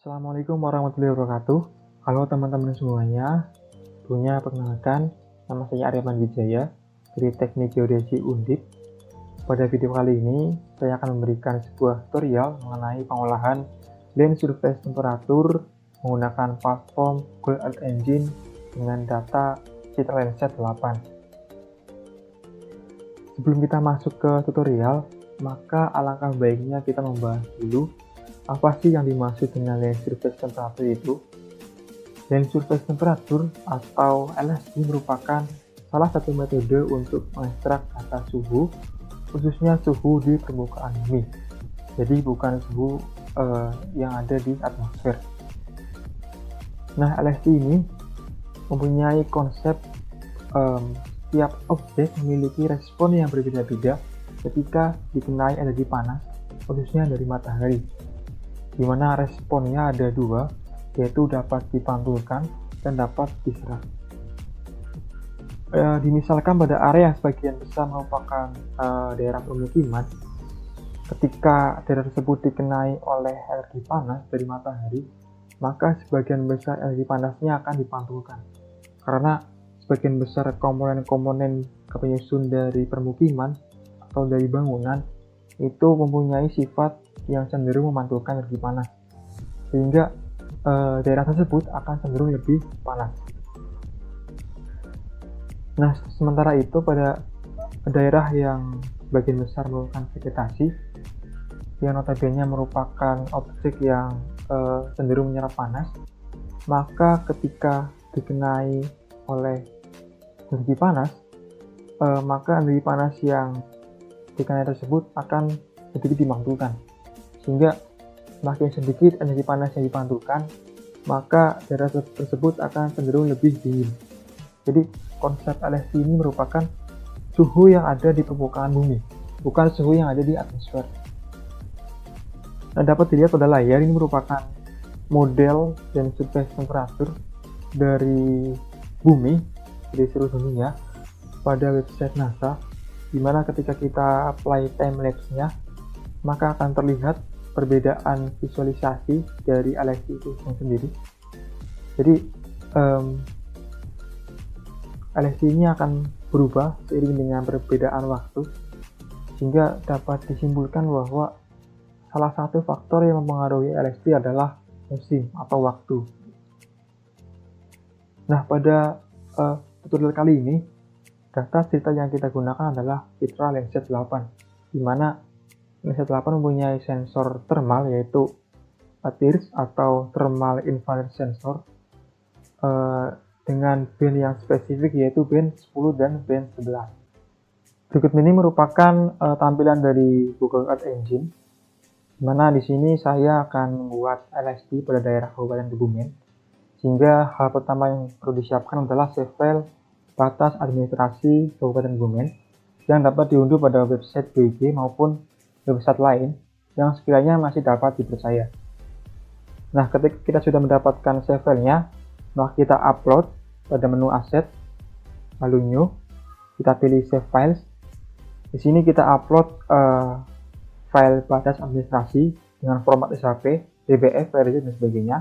Assalamualaikum warahmatullahi wabarakatuh. Halo teman-teman semuanya, perkenalkan, nama saya Aryaman Wijaya dari Teknik Geodesi Undip. Pada video kali ini, saya akan memberikan sebuah tutorial mengenai pengolahan land surface temperatur menggunakan platform Google Earth Engine dengan data Citra Landsat 8. Sebelum kita masuk ke tutorial, maka alangkah baiknya kita membahas dulu apa sih yang dimaksud dengan land surface temperatur itu. Land surface temperatur atau LST merupakan salah satu metode untuk mengekstrak data suhu, khususnya suhu di permukaan bumi. Jadi bukan suhu yang ada di atmosfer. Nah, LST ini mempunyai konsep tiap objek memiliki respon yang berbeda-beda ketika dikenai energi panas, khususnya dari matahari, di mana responnya ada dua, yaitu dapat dipantulkan dan dapat diserap. Dimisalkan pada area yang sebagian besar merupakan daerah permukiman, ketika daerah tersebut dikenai oleh energi panas dari matahari, maka sebagian besar energi panasnya akan dipantulkan, karena sebagian besar komponen-komponen penyusun dari permukiman atau dari bangunan itu mempunyai sifat yang cenderung memantulkan energi panas, sehingga daerah tersebut akan cenderung lebih panas. Nah, sementara itu pada daerah yang sebagian besar merupakan vegetasi, yang notabene merupakan objek yang cenderung menyerap panas, maka ketika dikenai oleh energi panas, maka energi panas yang dikenai tersebut akan sedikit dimantulkan, sehingga semakin sedikit energi panas yang dipantulkan, maka daerah tersebut akan cenderung lebih dingin. Jadi konsep LST ini merupakan suhu yang ada di permukaan bumi, bukan suhu yang ada di atmosfer. Nah, dapat dilihat pada layar, ini merupakan model dan surface temperatur dari bumi di seluruh dunia pada website NASA, di mana ketika kita apply time-lapse-nya, maka akan terlihat perbedaan visualisasi dari LST itu sendiri. Jadi LST ini akan berubah seiring dengan perbedaan waktu, sehingga dapat disimpulkan bahwa salah satu faktor yang mempengaruhi LST adalah musim atau waktu. Nah, pada tutorial kali ini, data cerita yang kita gunakan adalah Citra Landsat 8, di mana Landsat 8 mempunyai sensor thermal, yaitu TIRS atau Thermal Infrared Sensor, dengan band yang spesifik, yaitu band 10 dan band 11. Berikut ini merupakan tampilan dari Google Earth Engine, di mana di sini saya akan membuat LST pada daerah Kabupaten Kebumen, sehingga hal pertama yang perlu disiapkan adalah save file batas administrasi Kabupaten Kebumen yang dapat diunduh pada website BG maupun website lain yang sekiranya masih dapat dipercaya. Nah, ketika kita sudah mendapatkan save file-nya, maka kita upload pada menu aset, lalu new, kita pilih save files. Di sini kita upload file batas administrasi dengan format SHP, DBF, PRJ, dan sebagainya.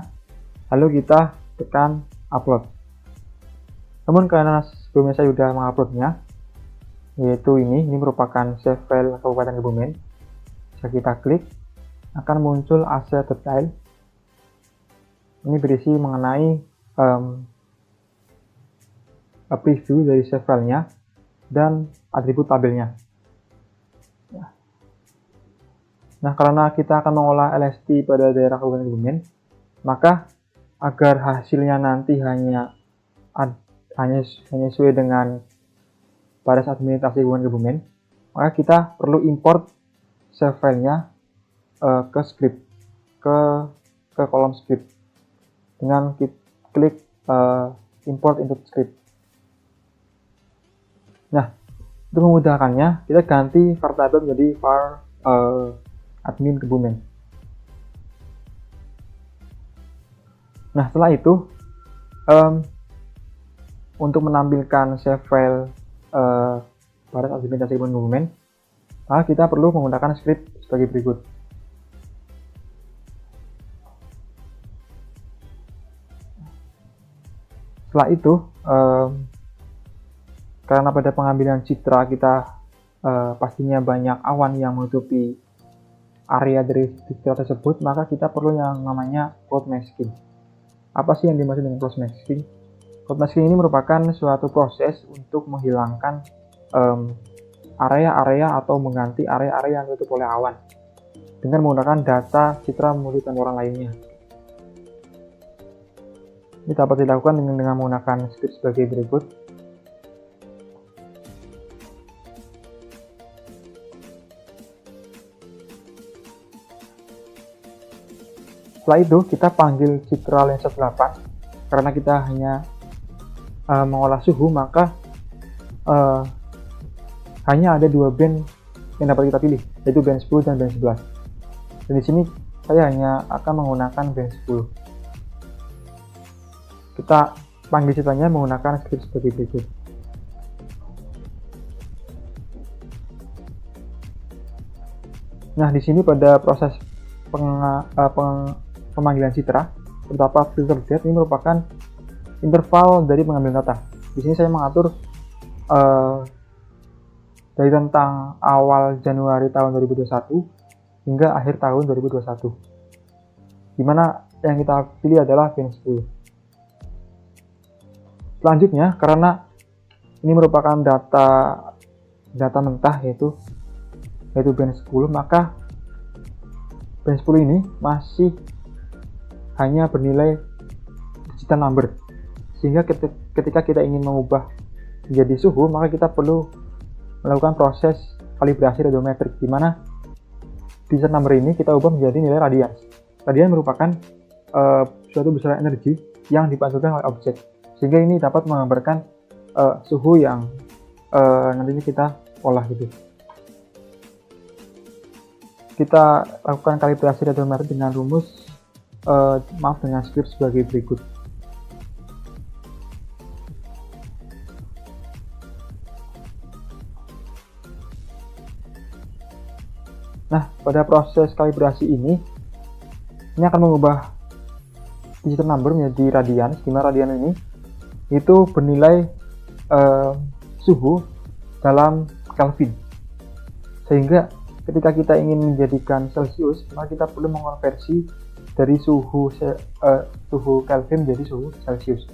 Lalu kita tekan upload. Namun karena sebelumnya saya sudah menguploadnya, yaitu ini merupakan save file Kabupaten Kebumen, jika kita klik akan muncul aset detail. Ini berisi mengenai preview dari save filenya dan atribut tabelnya. Nah, karena kita akan mengolah LST pada daerah Kabupaten Kebumen, maka agar hasilnya nanti hanya sesuai dengan batas administrasi Kabupaten Kebumen, maka kita perlu import save filenya ke script, ke kolom script dengan klik import into script. Nah, untuk memudahkannya, kita ganti var tabel menjadi var admin Kebumen. Nah, setelah itu untuk menampilkan save file batas administrasi Kebumen, maka kita perlu menggunakan script sebagai berikut. Setelah itu, karena pada pengambilan citra kita pastinya banyak awan yang menutupi area dari citra tersebut, maka kita perlu yang namanya cloud masking. Apa sih yang dimaksud dengan cloud masking? Cloud masking ini merupakan suatu proses untuk menghilangkan area-area atau mengganti area-area yang ditutup oleh awan dengan menggunakan data citra multitemporal lainnya. Ini dapat dilakukan dengan menggunakan script sebagai berikut. Setelah itu kita panggil citra lensa 8. Karena kita hanya mengolah suhu, maka hanya ada 2 band yang dapat kita pilih, yaitu band 10 dan band 11. Dan di sini saya hanya akan menggunakan band 10. Kita panggil citranya menggunakan script sebagai berikut. Nah, di sini pada proses pemanggilan citra, terdapat filter depth. Ini merupakan interval dari pengambilan data. Di sini saya mengatur dari tentang awal Januari tahun 2021 hingga akhir tahun 2021. Dimana yang kita pilih adalah band 10. Selanjutnya, karena ini merupakan data mentah yaitu band 10, maka band 10 ini masih hanya bernilai digital number, sehingga ketika kita ingin mengubah menjadi suhu, maka kita perlu melakukan proses kalibrasi radiometrik, di mana digital number ini kita ubah menjadi nilai radians. Radian merupakan suatu besaran energi yang dipantulkan oleh objek, sehingga ini dapat menggambarkan suhu yang nantinya kita olah gitu. Kita lakukan kalibrasi radiometrik dengan rumus dengan script sebagai berikut. Nah, pada proses kalibrasi ini akan mengubah digital number menjadi radians, di mana radian ini itu bernilai suhu dalam Kelvin. Sehingga ketika kita ingin menjadikan Celsius, maka kita perlu mengonversi dari suhu Kelvin menjadi suhu Celsius.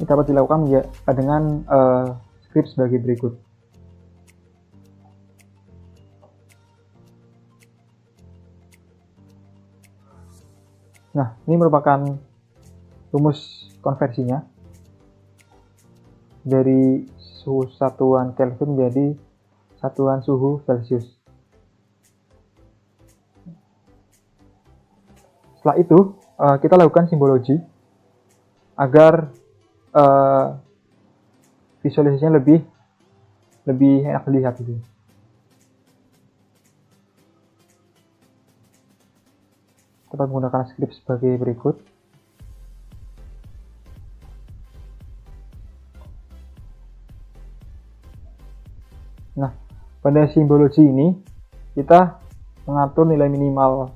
Ini dapat dilakukan dengan script sebagai berikut. Nah, ini merupakan rumus konversinya dari suhu satuan Kelvin menjadi satuan suhu Celsius. Setelah itu, kita lakukan simbologi agar visualisasinya lebih enak dilihat gitu. Kita menggunakan script sebagai berikut. Nah, pada simbologi ini kita mengatur nilai minimal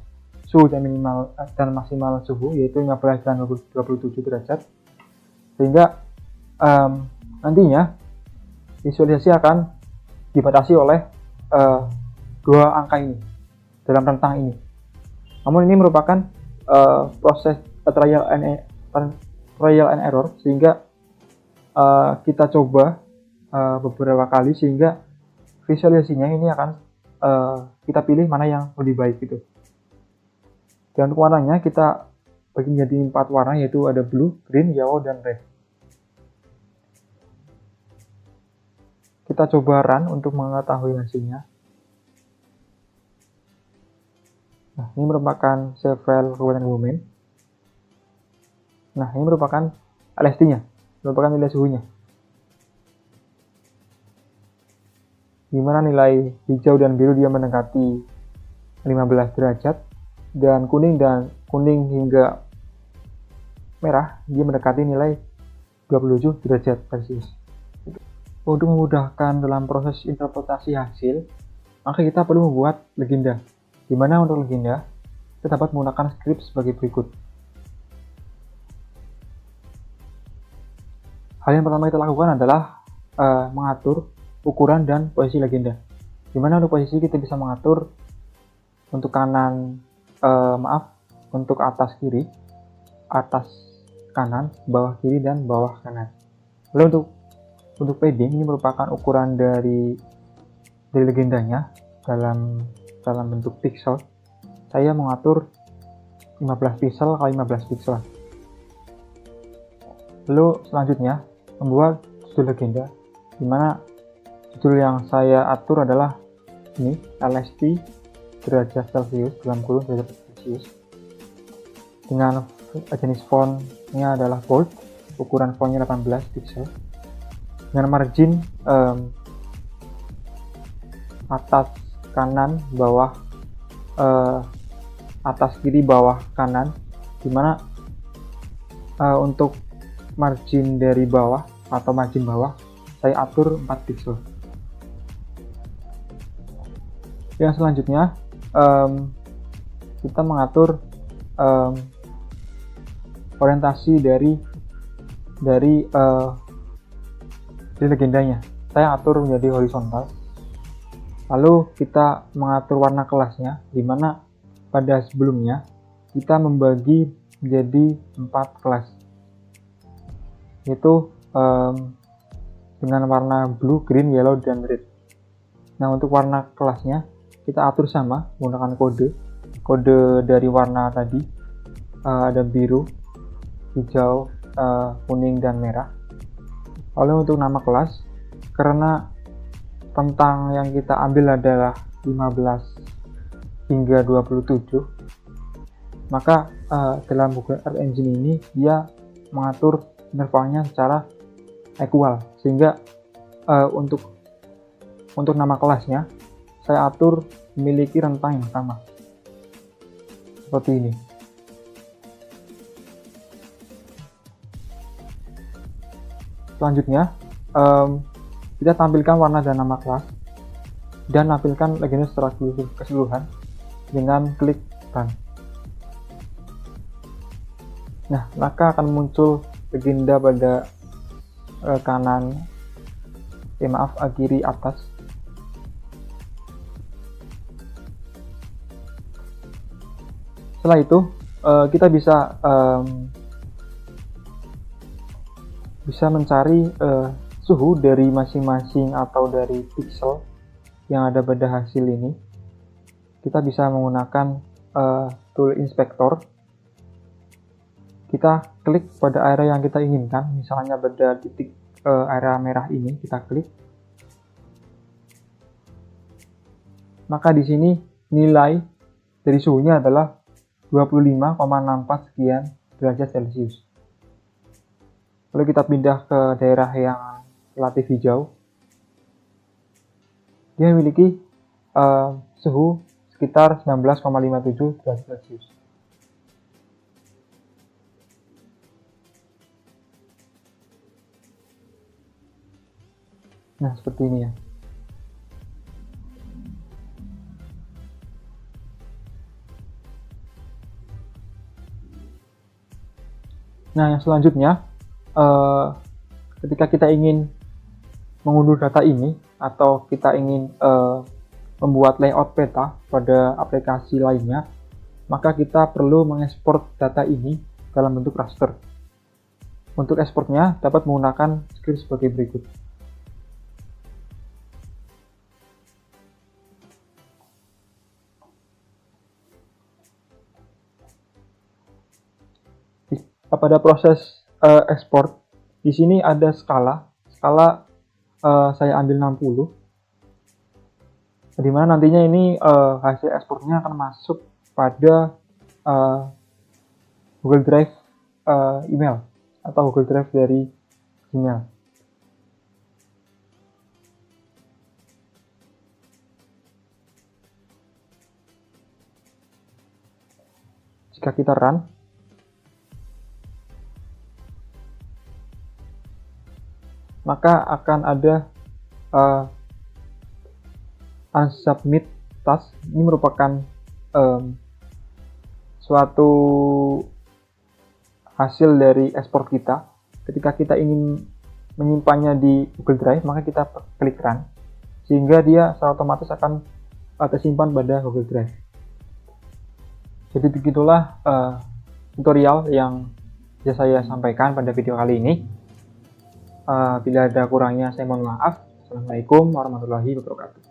suhu dan minimal dan maksimal suhu, yaitu 15 dan 27 derajat, sehingga nantinya visualisasi akan dibatasi oleh dua angka ini dalam rentang ini. Namun ini merupakan proses trial and error, sehingga kita coba beberapa kali sehingga visualisasinya ini akan kita pilih mana yang lebih baik gitu. Dan warnanya kita bagi menjadi 4 warna, yaitu ada blue, green, yellow, dan red. Kita coba run untuk mengetahui hasilnya. Nah, ini merupakan save file Kabupaten Kebumen. Nah, ini merupakan LSD-nya, merupakan nilai suhunya. Di mana nilai hijau dan biru dia mendekati 15 derajat, dan kuning hingga merah dia mendekati nilai 27 derajat Celcius. Untuk memudahkan dalam proses interpretasi hasil, maka kita perlu membuat legenda. Di mana untuk legenda kita dapat menggunakan script sebagai berikut. Hal yang pertama kita lakukan adalah mengatur ukuran dan posisi legenda. Dimana untuk posisi kita bisa mengatur untuk kanan, untuk atas kiri, atas kanan, bawah kiri, dan bawah kanan. Lalu untuk padding ini merupakan ukuran dari legendanya dalam bentuk pixel. Saya mengatur 15 pixel kali 15 pixel. Lalu selanjutnya membuat judul legenda, dimana judul yang saya atur adalah ini, LST derajat Celcius dalam kurung derajat Celcius, dengan jenis fontnya adalah bold, ukuran fontnya 18 pixel, dengan margin atas kanan bawah, atas kiri bawah kanan, dimana untuk margin dari bawah atau margin bawah saya atur 4 pixel. Yang selanjutnya kita mengatur orientasi dari legendanya. Saya atur menjadi horizontal. Lalu kita mengatur warna kelasnya, dimana pada sebelumnya kita membagi menjadi 4 kelas, yaitu dengan warna blue, green, yellow, dan red. Nah, untuk warna kelasnya kita atur sama menggunakan kode dari warna tadi, ada biru, hijau, kuning, dan merah. Lalu untuk nama kelas, karena rentang yang kita ambil adalah 15 hingga 27, maka dalam Google Earth Engine ini dia mengatur intervalnya secara equal, sehingga untuk nama kelasnya saya atur memiliki rentang yang sama seperti ini. Selanjutnya kita tampilkan warna dan nama kelas dan tampilkan legenda secara keseluruhan dengan klik run. Nah, maka akan muncul legenda pada kanan, kiri atas. Setelah itu kita bisa mencari suhu dari masing-masing atau dari pixel yang ada pada hasil ini. Kita bisa menggunakan tool inspector. Kita klik pada area yang kita inginkan, misalnya pada titik area merah ini kita klik. Maka di sini nilai dari suhunya adalah 25,64 sekian derajat Celcius. Lalu kita pindah ke daerah yang relatif hijau. Dia memiliki suhu sekitar 19,57 derajat Celcius. Nah, seperti ini ya. Nah, yang selanjutnya, ketika kita ingin mengunduh data ini atau kita ingin membuat layout peta pada aplikasi lainnya, maka kita perlu mengekspor data ini dalam bentuk raster. Untuk ekspornya dapat menggunakan script sebagai berikut. Pada proses ekspor, di sini ada skala saya ambil 60, di mana nantinya ini hasil ekspornya akan masuk pada Google Drive email atau Google Drive dari Gmail. Jika kita run, maka akan ada unsubmit task. Ini merupakan suatu hasil dari ekspor kita. Ketika kita ingin menyimpannya di Google Drive, maka kita klik Run, sehingga dia secara otomatis akan tersimpan pada Google Drive. Jadi begitulah tutorial yang bisa saya sampaikan pada video kali ini. Bila ada kurangnya saya mohon maaf. Assalamualaikum warahmatullahi wabarakatuh.